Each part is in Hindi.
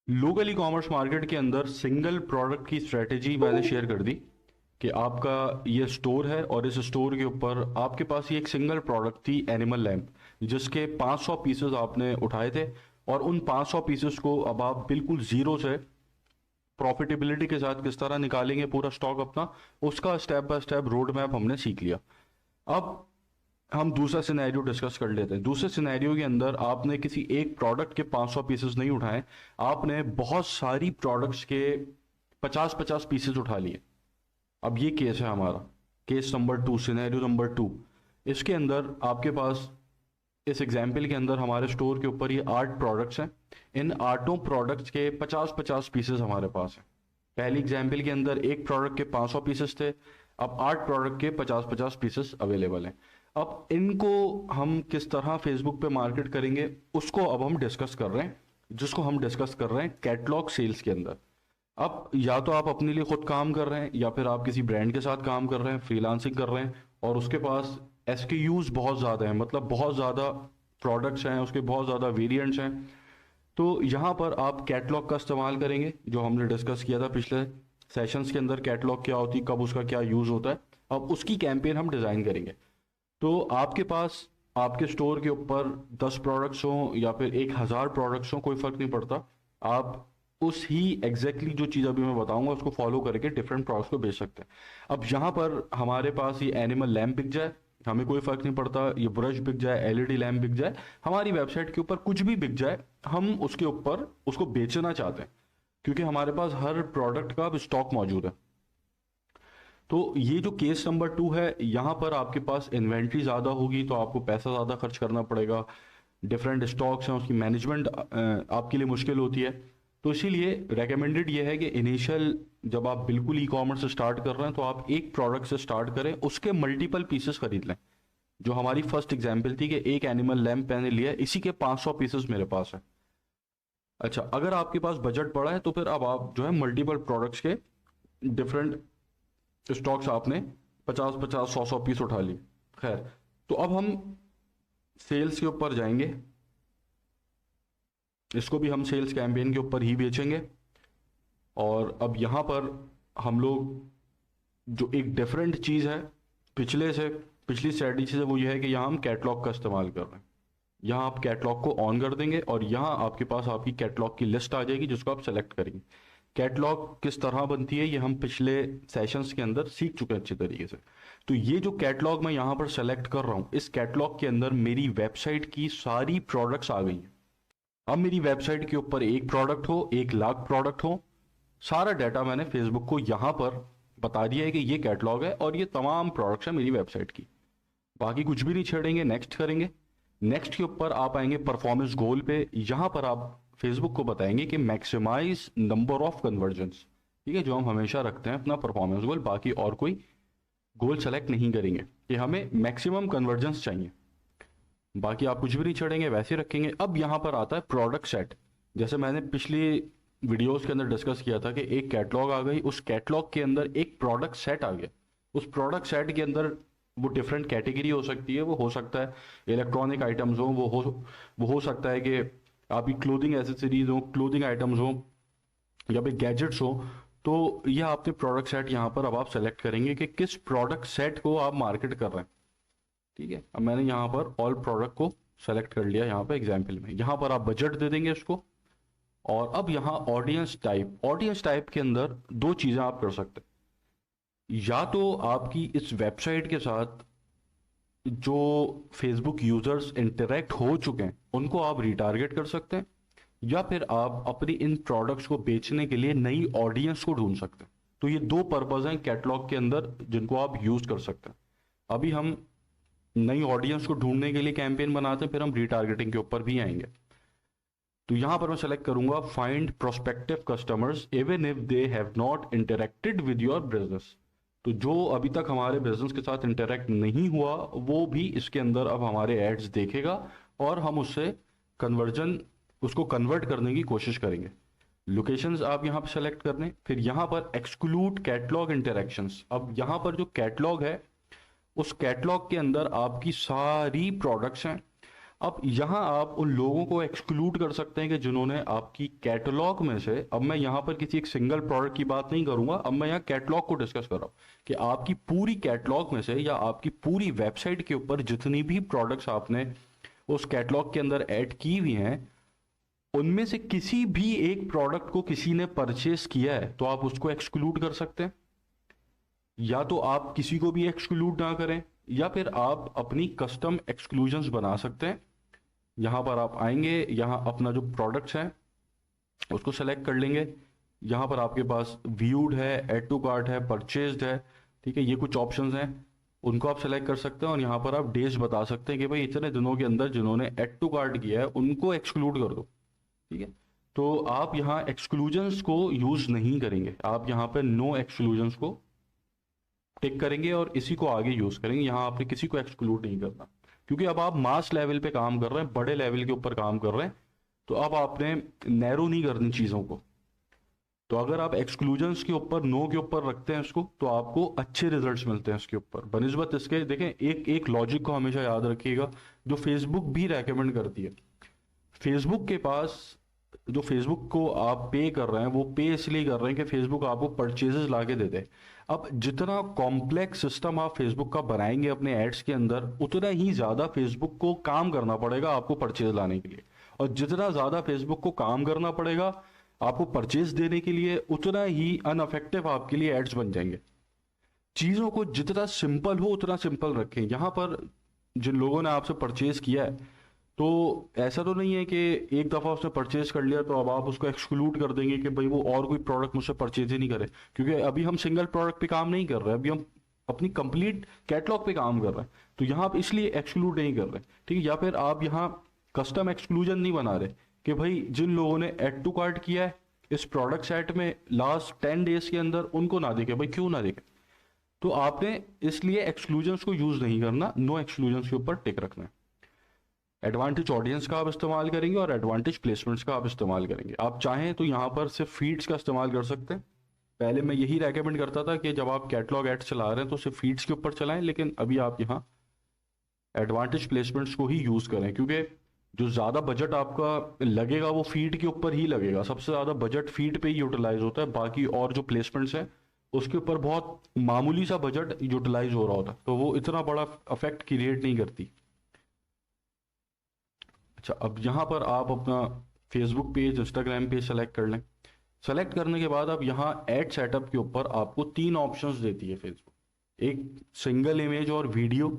लोकल ई कॉमर्स मार्केट के अंदर सिंगल प्रोडक्ट की स्ट्रेटेजी मैंने शेयर कर दी कि आपका ये स्टोर है और इस स्टोर के ऊपर आपके पास ये एक सिंगल प्रोडक्ट थी, एनिमल लैम्प, जिसके 500 पीसेस आपने उठाए थे। और उन 500 पीसेस को अब आप बिल्कुल ज़ीरो से प्रॉफिटेबिलिटी के साथ किस तरह निकालेंगे पूरा स्टॉक अपना, उसका step by step road map हमने सीख लिया। अब हम दूसरा सिनेरियो डिस्कस कर लेते हैं। दूसरे सिनेरियो के अंदर आपने किसी एक प्रोडक्ट के 500 पीसेस नहीं उठाए, आपने बहुत सारी प्रोडक्ट्स के 50-50 पीसेस उठा लिए। अब ये केस है हमारा, case number two, scenario number two. इसके अंदर आपके पास, इस एग्जाम्पल के अंदर हमारे स्टोर के ऊपर ये 8 प्रोडक्ट्स हैं। इन 8 प्रोडक्ट्स के 50-50 पीसेस हमारे पास हैं। पहली एग्जाम्पल के अंदर एक प्रोडक्ट के 500 पीसेस थे, अब 8 प्रोडक्ट के 50-50 पीसेस अवेलेबल हैं। अब इनको हम किस तरह फेसबुक पे मार्केट करेंगे, उसको अब हम डिस्कस कर रहे हैं, जिसको हम डिस्कस कर रहे हैं कैटलॉग सेल्स के अंदर। अब या तो आप अपने लिए खुद काम कर रहे हैं या फिर आप किसी ब्रांड के साथ काम कर रहे हैं, फ्रीलांसिंग कर रहे हैं, और उसके पास एसकेयूज बहुत ज़्यादा हैं, मतलब बहुत ज़्यादा प्रोडक्ट्स हैं, उसके बहुत ज़्यादा वेरिएंट्स हैं। तो यहाँ पर आप कैटलॉग का इस्तेमाल करेंगे, जो हमने डिस्कस किया था पिछले सेशंस के अंदर, कैटलॉग क्या होती है, कब उसका क्या यूज़ होता है। अब उसकी कैंपेन हम डिज़ाइन करेंगे। तो आपके पास, आपके स्टोर के ऊपर 10 प्रोडक्ट्स हों या फिर 1,000 प्रोडक्ट्स हों, कोई फ़र्क नहीं पड़ता। आप उस ही एग्जैक्टली जो चीज़ अभी मैं बताऊंगा उसको फॉलो करके डिफरेंट प्रोडक्ट्स को बेच सकते हैं। अब यहाँ पर हमारे पास ये एनिमल लैम्प बिक जाए, हमें कोई फ़र्क नहीं पड़ता, ये ब्रश बिक जाए, एलईडी लैम्प बिक जाए, हमारी वेबसाइट के ऊपर कुछ भी बिक जाए, हम उसके ऊपर उसको बेचना चाहते हैं, क्योंकि हमारे पास हर प्रोडक्ट का अब स्टॉक मौजूद है। तो ये जो केस नंबर टू है, यहाँ पर आपके पास इन्वेंट्री ज़्यादा होगी तो आपको पैसा ज़्यादा खर्च करना पड़ेगा, डिफरेंट स्टॉक्स हैं, उसकी मैनेजमेंट आपके लिए मुश्किल होती है। तो इसीलिए रेकमेंडेड ये है कि इनिशियल जब आप बिल्कुल ई कॉमर्स स्टार्ट कर रहे हैं तो आप एक प्रोडक्ट से स्टार्ट करें, उसके मल्टीपल पीसेस खरीद लें। जो हमारी फर्स्ट एग्जाम्पल थी कि एक एनिमल लैम्प मैंने लिया, इसी के 500 पीसेस मेरे पास है। अच्छा, अगर आपके पास बजट बड़ा है तो फिर अब आप जो है मल्टीपल प्रोडक्ट्स के डिफरेंट स्टॉक्स आपने 50-50, 100-100 पीस उठा लिए। खैर, तो अब हम सेल्स के ऊपर जाएंगे, इसको भी हम सेल्स कैंपेन के ऊपर ही बेचेंगे। और अब यहाँ पर हम लोग जो एक डिफरेंट चीज़ है पिछले से, पिछली स्ट्रेटजी से, वो ये है कि यहाँ हम कैटलॉग का इस्तेमाल कर रहे हैं। यहाँ आप कैटलॉग को ऑन कर देंगे और यहाँ आपके पास आपकी कैटलॉग की लिस्ट आ जाएगी, जिसको आप सेलेक्ट करेंगे। कैटलॉग किस तरह बनती है ये हम पिछले सेशंस के अंदर सीख चुके हैं अच्छी तरीके से। तो ये जो कैटलॉग मैं यहाँ पर सेलेक्ट कर रहा हूँ, इस कैटलॉग के अंदर मेरी वेबसाइट की सारी प्रोडक्ट्स आ गई हैं। अब मेरी वेबसाइट के ऊपर एक प्रोडक्ट हो, 1,00,000 प्रोडक्ट हो, सारा डाटा मैंने फेसबुक को यहाँ पर बता दिया है कि ये कैटलॉग है और ये तमाम प्रोडक्ट्स हैं मेरी वेबसाइट की। बाकी कुछ भी नहीं छेड़ेंगे, नेक्स्ट करेंगे। नेक्स्ट के ऊपर आप आएंगे परफॉर्मेंस गोल पे। यहाँ पर आप फेसबुक को बताएंगे कि मैक्सिमाइज नंबर ऑफ कन्वर्जन्स, ठीक है, जो हम हमेशा रखते हैं अपना परफॉर्मेंस गोल, बाकी और कोई गोल सेलेक्ट नहीं करेंगे, कि हमें मैक्सिमम कन्वर्जन्स चाहिए। बाकी आप कुछ भी नहीं छेड़ेंगे, वैसे रखेंगे। अब यहाँ पर आता है प्रोडक्ट सेट। जैसे मैंने पिछली वीडियोस के अंदर डिस्कस किया था कि एक कैटलॉग आ गई, उस कैटलॉग के अंदर एक प्रोडक्ट सेट आ गया। उस प्रोडक्ट सेट के अंदर वो डिफरेंट कैटेगरी हो सकती है, वो हो सकता है इलेक्ट्रॉनिक आइटम्स हो, वो हो सकता है कि आपकी क्लोथिंग एसेसरीज हो, क्लोथिंग आइटम्स हो, या फिर गैजेट्स हो। तो यह आपने प्रोडक्ट सेट यहाँ पर अब आप सेलेक्ट करेंगे कि किस प्रोडक्ट सेट को आप मार्केट कर रहे हैं। ठीक है, अब मैंने यहाँ पर ऑल प्रोडक्ट को सेलेक्ट कर लिया यहाँ पर एग्जाम्पल में। यहाँ पर आप बजट दे देंगे उसको। और अब यहाँ ऑडियंस टाइप के अंदर दो चीज़ें आप कर सकते हैं। या तो आपकी इस वेबसाइट के साथ जो फेसबुक यूजर्स इंटरेक्ट हो चुके हैं उनको आप रिटारगेट कर सकते हैं, या फिर आप अपनी इन प्रोडक्ट्स को बेचने के लिए नई ऑडियंस को ढूंढ सकते हैं। तो ये दो पर्पज हैं कैटलॉग के अंदर जिनको आप यूज कर सकते हैं। अभी हम नई ऑडियंस को ढूंढने के लिए कैंपेन बनाते हैं, फिर हम रिटारगेटिंग के ऊपर भी आएंगे। तो यहां पर मैं सेलेक्ट करूंगा find prospective customers even if they have not interacted with your business. तो जो अभी तक हमारे बिजनेस के साथ इंटरेक्ट नहीं हुआ, वो भी इसके अंदर अब हमारे एड्स देखेगा और हम उससे कन्वर्जन, उसको कन्वर्ट करने की कोशिश करेंगे। लोकेशंस आप यहाँ पर सेलेक्ट करने, फिर यहाँ पर एक्सक्लूड कैटलॉग इंटरेक्शंस। अब यहाँ पर जो कैटलॉग है, उस कैटलॉग के अंदर आपकी सारी प्रोडक्ट्स हैं। अब यहाँ आप उन लोगों को एक्सक्लूड कर सकते हैं कि जिन्होंने आपकी कैटलॉग में से, अब मैं यहाँ पर किसी एक सिंगल प्रोडक्ट की बात नहीं करूंगा, अब मैं यहाँ कैटलॉग को डिस्कस कर रहा हूँ कि आपकी पूरी कैटलॉग में से या आपकी पूरी वेबसाइट के ऊपर जितनी भी प्रोडक्ट्स आपने उस कैटलॉग के अंदर ऐड की हुई हैं, उनमें से किसी भी एक प्रोडक्ट को किसी ने परचेस किया है तो आप उसको एक्सक्लूड कर सकते हैं। या तो आप किसी को भी एक्सक्लूड ना करें, या फिर आप अपनी कस्टम एक्सक्लूजन्स बना सकते हैं। यहाँ पर आप आएंगे, यहाँ अपना जो प्रोडक्ट्स हैं उसको सेलेक्ट कर लेंगे। यहाँ पर आपके पास व्यूड है, ऐड टू कार्ट है, परचेज्ड है, ठीक है, ये कुछ ऑप्शंस हैं, उनको आप सेलेक्ट कर सकते हैं। और यहाँ पर आप डेज बता सकते हैं कि भाई इतने दिनों के अंदर जिन्होंने ऐड टू कार्ट किया है उनको एक्सक्लूड कर दो, ठीक है। तो आप यहाँ एक्सक्लूजन्स को यूज़ नहीं करेंगे, आप यहाँ पे नो एक्सक्लूजन्स को टिक करेंगे और इसी को आगे यूज़ करेंगे। यहाँ आपने किसी को एक्सक्लूड नहीं करना, क्योंकि अब आप मास लेवल पे काम कर रहे हैं, बड़े लेवल के ऊपर काम कर रहे हैं, तो अब आपने नैरो नहीं करनी चीज़ों को। तो अगर आप एक्सक्लूजन्स के ऊपर, नो के ऊपर रखते हैं इसको, तो आपको अच्छे रिजल्ट्स मिलते हैं इसके ऊपर बनिस्बत इसके। देखें, एक लॉजिक को हमेशा याद रखिएगा जो फेसबुक भी रेकमेंड करती है। फेसबुक के पास, जो फेसबुक को आप पे कर रहे हैं वो पे इसलिए कर रहे हैं कि फेसबुक आपको परचेजेस ला के दे दे। अब जितना कॉम्प्लेक्स सिस्टम आप फेसबुक का बनाएंगे अपने एड्स के अंदर, उतना ही ज़्यादा फेसबुक को काम करना पड़ेगा आपको परचेज लाने के लिए। और जितना ज़्यादा फेसबुक को काम करना पड़ेगा आपको परचेज देने के लिए, उतना ही अनअफेक्टिव आपके लिए एड्स बन जाएंगे। चीज़ों को जितना सिंपल हो उतना सिंपल रखें। यहाँ पर जिन लोगों ने आपसे परचेज किया है, तो ऐसा तो नहीं है कि एक दफ़ा उसने परचेज कर लिया तो अब आप उसको एक्सक्लूड कर देंगे कि भाई वो और कोई प्रोडक्ट मुझसे परचेज ही नहीं करे, क्योंकि अभी हम सिंगल प्रोडक्ट पे काम नहीं कर रहे हैं, अभी हम अपनी कंप्लीट कैटलॉग पे काम कर रहे हैं। तो यहाँ आप इसलिए एक्सक्लूड नहीं कर रहे, ठीक है। या फिर आप यहाँ कस्टम एक्सक्लूजन नहीं बना रहे कि भाई जिन लोगों ने ऐड टू कार्ट किया है इस प्रोडक्ट सेट में लास्ट 10 डेज के अंदर, उनको ना देखे। भाई क्यों ना देखे? तो आपने इसलिए एक्सक्लूजन्स को यूज़ नहीं करना, नो एक्सक्लूजन्स के ऊपर टिक रखना है। एडवांटेज ऑडियंस का आप इस्तेमाल करेंगे और एडवांटेज प्लेसमेंट्स का आप इस्तेमाल करेंगे। आप चाहें तो यहाँ पर सिर्फ फीड्स का इस्तेमाल कर सकते हैं। पहले मैं यही रेकमेंड करता था कि जब आप कैटलॉग एड चला रहे हैं तो सिर्फ फीड्स के ऊपर चलाएं, लेकिन अभी आप यहाँ एडवांटेज प्लेसमेंट्स को ही यूज़ करें, क्योंकि जो ज़्यादा बजट आपका लगेगा वो फीड के ऊपर ही लगेगा। सबसे ज़्यादा बजट फीड पे ही यूटिलाइज होता है, बाकी और जो प्लेसमेंट्स हैं उसके ऊपर बहुत मामूली सा बजट यूटिलाइज हो रहा होता है, तो वो इतना बड़ा अफेक्ट क्रिएट नहीं करती। अच्छा, अब यहाँ पर आप अपना Facebook page, Instagram page select कर लें। सेलेक्ट करने के बाद अब यहाँ ऐड सेटअप के ऊपर आपको 3 ऑप्शंस देती है फेसबुक। एक सिंगल इमेज और वीडियो।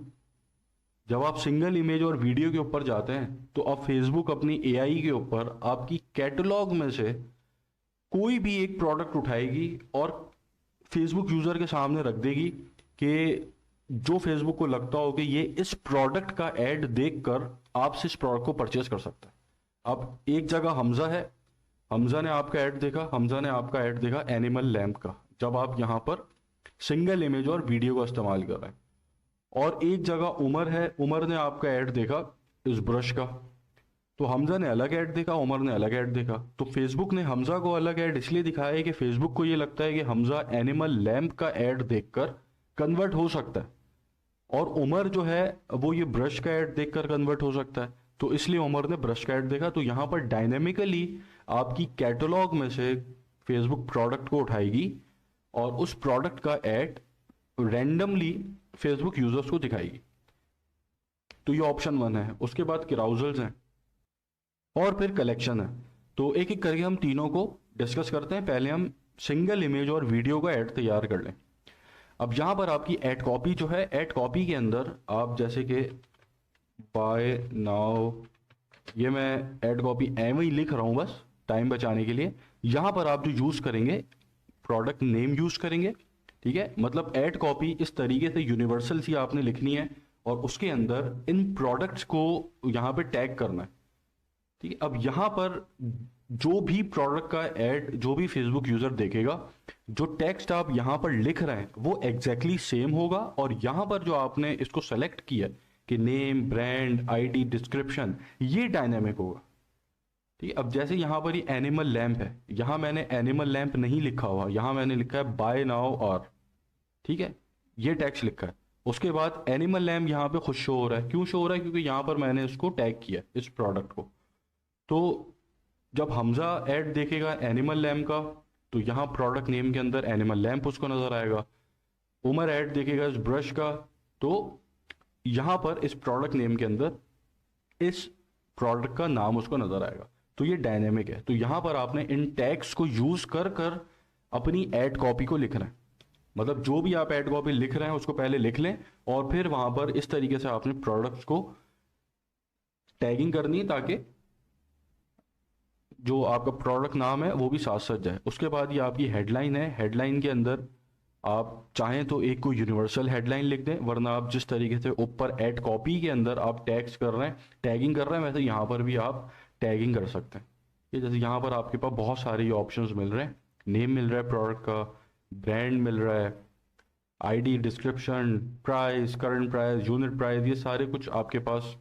जब आप सिंगल इमेज और वीडियो के ऊपर जाते हैं तो अब फेसबुक अपनी एआई के ऊपर आपकी कैटलॉग में से कोई भी एक प्रोडक्ट उठाएगी और फेसबुक यूज़र के सामने रख देगी कि जो फेसबुक को लगता हो कि ये इस प्रोडक्ट का ऐड देखकर आपसे इस प्रोडक्ट को परचेज कर सकता है। अब एक जगह हमजा है, हमजा ने आपका ऐड देखा, हमजा ने आपका ऐड देखा एनिमल लैम्प का, जब आप यहाँ पर सिंगल इमेज और वीडियो का इस्तेमाल कर रहे हैं। और एक जगह उमर है, उमर ने आपका ऐड देखा इस ब्रश का, तो हमजा ने अलग ऐड देखा, उमर ने अलग ऐड देखा। तो फेसबुक ने हमजा को अलग ऐड इसलिए दिखाया है कि फेसबुक को ये लगता है कि हमजा एनिमल लैम्प का ऐड देखकर कन्वर्ट हो सकता है, और उमर जो है वो ये ब्रश का ऐड देखकर कन्वर्ट हो सकता है, तो इसलिए उमर ने ब्रश का ऐड देखा। तो यहाँ पर डायनेमिकली आपकी कैटलॉग में से फेसबुक प्रोडक्ट को उठाएगी और उस प्रोडक्ट का ऐड रैंडमली फेसबुक यूजर्स को दिखाएगी। तो ये ऑप्शन 1 है। उसके बाद क्राउजल्स हैं और फिर कलेक्शन है। तो एक एक करके हम तीनों को डिस्कस करते हैं। पहले हम सिंगल इमेज और वीडियो का ऐड तैयार कर लें। अब यहाँ पर आपकी ऐड कॉपी जो है, ऐड कॉपी के अंदर आप जैसे कि बाय नाउ, ये मैं ऐड कॉपी एम ही लिख रहा हूँ बस टाइम बचाने के लिए। यहाँ पर आप जो यूज़ करेंगे प्रोडक्ट नेम यूज़ करेंगे, ठीक है। मतलब ऐड कॉपी इस तरीके से यूनिवर्सल सी आपने लिखनी है और उसके अंदर इन प्रोडक्ट्स को यहाँ पे टैग करना है, ठीक है। अब यहाँ पर जो भी प्रोडक्ट का ऐड जो भी फेसबुक यूजर देखेगा, जो टेक्स्ट आप यहाँ पर लिख रहे हैं वो एग्जैक्टली सेम होगा। और यहाँ पर जो आपने इसको सेलेक्ट किया कि नेम, ब्रांड, आईडी, डिस्क्रिप्शन, ये डायनेमिक होगा, ठीक है। अब जैसे यहाँ पर ये एनिमल लैम्प है, यहाँ मैंने एनिमल लैम्प नहीं लिखा हुआ, यहाँ मैंने लिखा है बाय नाउ और, ठीक है, ये टेक्स्ट लिखा है। उसके बाद एनिमल लैम्प यहाँ पे खुद शो हो रहा है। क्यों शो हो रहा है? क्योंकि यहाँ पर मैंने इसको टैग किया इस प्रोडक्ट को। तो जब हमजा ऐड देखेगा एनिमल लैम्प का, तो यहाँ प्रोडक्ट नेम के अंदर एनिमल लैम्प उसको नजर आएगा। उमर ऐड देखेगा इस ब्रश का, तो यहाँ पर इस प्रोडक्ट नेम के अंदर इस प्रोडक्ट का नाम उसको नजर आएगा। तो ये डायनेमिक है। तो यहाँ पर आपने इन टैग्स को यूज कर कर अपनी ऐड कॉपी को लिखना है। मतलब जो भी आप ऐड कॉपी लिख रहे हैं उसको पहले लिख लें, और फिर वहां पर इस तरीके से आपने प्रोडक्ट्स को टैगिंग करनी है, ताकि जो आपका प्रोडक्ट नाम है वो भी साथ साथ जाए। उसके बाद ये आपकी हेडलाइन है। हेडलाइन के अंदर आप चाहें तो एक को यूनिवर्सल हेडलाइन लिख दें, वरना आप जिस तरीके से ऊपर ऐड कॉपी के अंदर आप टैग्स कर रहे हैं, टैगिंग कर रहे हैं, वैसे यहाँ पर भी आप टैगिंग कर सकते हैं। ये जैसे यहाँ पर आपके पास बहुत सारे ऑप्शंस मिल रहे हैं। नेम मिल रहा है प्रोडक्ट का, ब्रांड मिल रहा है, ID, description, price, current price, unit price, ये सारे कुछ आपके पास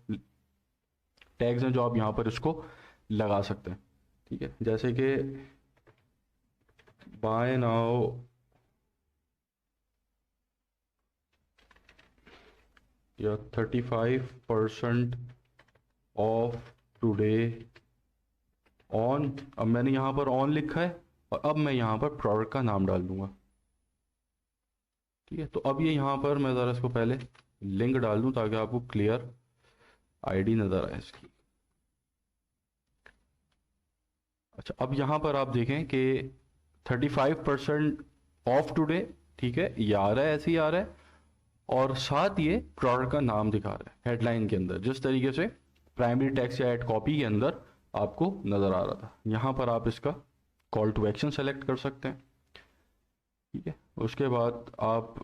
टैग्स हैं जो आप यहाँ पर इसको लगा सकते हैं। ठीक है, जैसे कि बाय नाउ या 35% ऑफ टुडे ऑन। अब मैंने यहाँ पर ऑन लिखा है, और अब मैं यहाँ पर प्रोडक्ट का नाम डाल दूंगा। ठीक है, तो अब ये यहाँ पर मैं ज़रा इसको पहले लिंक डाल दूं ताकि आपको क्लियर आईडी नज़र आए इसकी। अच्छा, अब यहाँ पर आप देखें कि 35% ऑफ टुडे, ठीक है, ये आ रहा है, ऐसे ही आ रहा है, और साथ ये प्रोडक्ट का नाम दिखा रहा है हेडलाइन के अंदर, जिस तरीके से प्राइमरी टेक्स्ट या एड कॉपी के अंदर आपको नज़र आ रहा था। यहाँ पर आप इसका कॉल टू एक्शन सेलेक्ट कर सकते हैं। ठीक है, उसके बाद आप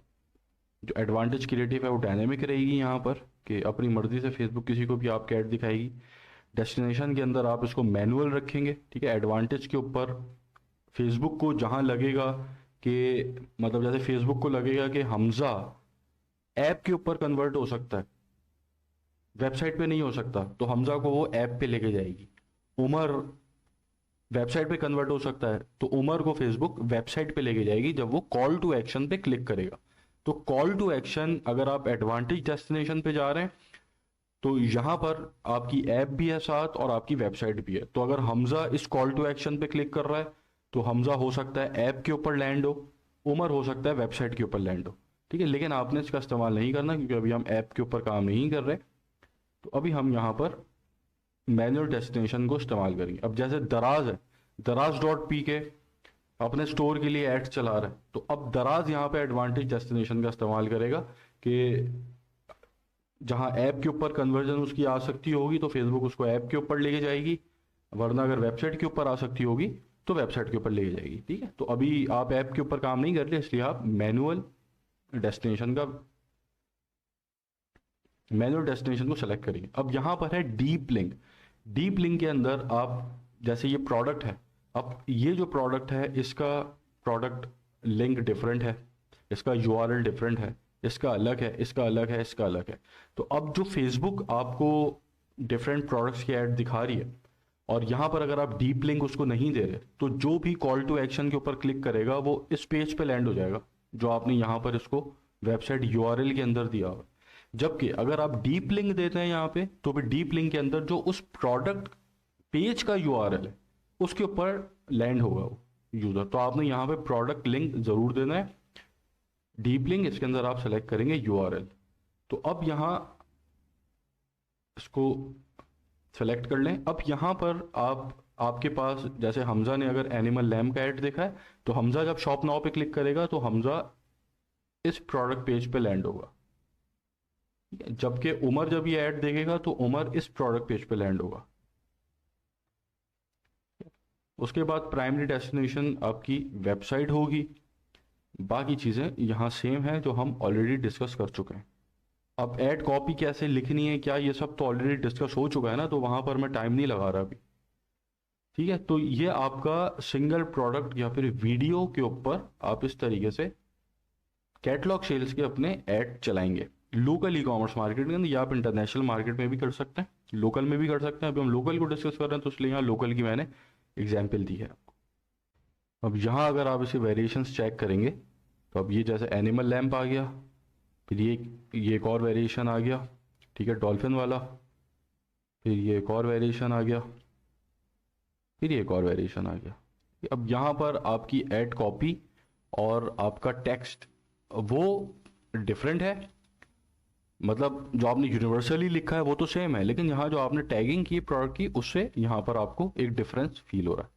जो एडवांटेज क्रिएटिव है वो डायनेमिक रहेगी यहाँ पर, कि अपनी मर्जी से फेसबुक किसी को भी आपके ऐड दिखाएगी। डेस्टिनेशन के अंदर आप इसको मैनुअल रखेंगे। ठीक है, एडवांटेज के ऊपर फेसबुक को जहाँ लगेगा कि, मतलब जैसे फेसबुक को लगेगा कि हमजा ऐप के ऊपर कन्वर्ट हो सकता है, वेबसाइट पे नहीं हो सकता, तो हमजा को वो ऐप पे लेके जाएगी। उमर वेबसाइट पे कन्वर्ट हो सकता है, तो उमर को फेसबुक वेबसाइट पे लेके जाएगी जब वो कॉल टू एक्शन पे क्लिक करेगा। तो कॉल टू एक्शन, अगर आप एडवांटेज डेस्टिनेशन पे जा रहे हैं तो यहां पर आपकी ऐप भी है साथ और आपकी वेबसाइट भी है। तो अगर हमजा इस कॉल टू एक्शन पे क्लिक कर रहा है तो हमजा हो सकता है ऐप के ऊपर लैंड हो, उमर हो सकता है वेबसाइट के ऊपर लैंड हो। ठीक है, लेकिन आपने इसका इस्तेमाल नहीं करना क्योंकि अभी हम ऐप के ऊपर काम नहीं कर रहे। तो अभी हम यहाँ पर मैनुअल डेस्टिनेशन को इस्तेमाल करेंगे। अब जैसे दराज है, दराज डॉट पी के अपने स्टोर के लिए ऐड चला रहा है, तो अब दराज यहाँ पे एडवांटेज डेस्टिनेशन का इस्तेमाल करेगा कि जहाँ ऐप के ऊपर कन्वर्जन उसकी आ सकती होगी तो फेसबुक उसको ऐप के ऊपर लेके जाएगी, वरना अगर वेबसाइट के ऊपर आ सकती होगी तो वेबसाइट के ऊपर लेके जाएगी। ठीक है, तो अभी आप ऐप के ऊपर काम नहीं कर रहे, इसलिए आप मैनुअल डेस्टिनेशन को सेलेक्ट करेंगे। अब यहाँ पर है डीप लिंक। डीप लिंक के अंदर आप, जैसे ये प्रोडक्ट है, अब ये जो प्रोडक्ट है इसका प्रोडक्ट लिंक डिफरेंट है, इसका यूआरएल डिफरेंट है, इसका अलग है, इसका अलग है, इसका अलग है। तो अब जो फेसबुक आपको डिफरेंट प्रोडक्ट्स की ऐड दिखा रही है, और यहाँ पर अगर आप डीप लिंक उसको नहीं दे रहे, तो जो भी कॉल टू एक्शन के ऊपर क्लिक करेगा वो इस पेज पे लैंड हो जाएगा जो आपने यहाँ पर इसको वेबसाइट यूआरएल के अंदर दिया हुआ। जबकि अगर आप डीप लिंक देते हैं यहाँ पे, तो फिर डीप लिंक के अंदर जो उस प्रोडक्ट पेज का यूआरएल है उसके ऊपर लैंड होगा वो यूजर। तो आपने यहाँ पे प्रोडक्ट लिंक जरूर देना है। डीप लिंक, इसके अंदर आप सेलेक्ट करेंगे यूआरएल। तो अब यहाँ इसको सेलेक्ट कर लें। अब यहाँ पर आपके पास, जैसे हमजा ने अगर एनिमल लैम्प का ऐड देखा है, तो हमजा जब शॉप नाउ पे क्लिक करेगा तो हमजा इस प्रोडक्ट पेज पे लैंड होगा। जबकि उमर जब ये ऐड देखेगा तो उमर इस प्रोडक्ट पेज पे लैंड होगा। उसके बाद प्राइमरी डेस्टिनेशन आपकी वेबसाइट होगी। बाकी चीज़ें यहाँ सेम है जो हम ऑलरेडी डिस्कस कर चुके हैं। अब ऐड कॉपी कैसे लिखनी है क्या, ये सब तो ऑलरेडी डिस्कस हो चुका है ना, तो वहाँ पर मैं टाइम नहीं लगा रहा अभी। ठीक है, तो ये आपका सिंगल प्रोडक्ट या फिर वीडियो के ऊपर आप इस तरीके से कैटलॉग सेल्स के अपने ऐड चलाएंगे लोकल ई कॉमर्स मार्केट के अंदर, या आप इंटरनेशनल मार्केट में भी कर सकते हैं, लोकल में भी कर सकते हैं। अभी हम लोकल को डिस्कस कर रहे हैं तो इसलिए यहाँ लोकल की मैंने एग्जाम्पल दी है आपको। अब यहाँ अगर आप इसे वेरिएशंस चेक करेंगे तो अब ये जैसे एनिमल लैम्प आ गया, फिर ये एक और वेरिएशन आ गया, ठीक है, डॉल्फिन वाला। फिर ये एक और वेरिएशन आ गया, फिर ये एक और वेरिएशन आ गया। अब यहाँ पर आपकी ऐड कॉपी और आपका टेक्स्ट वो डिफरेंट है, मतलब जो आपने यूनिवर्सली लिखा है वो तो सेम है, लेकिन यहाँ जो आपने टैगिंग की प्रोडक्ट की उससे यहाँ पर आपको एक डिफरेंस फील हो रहा है।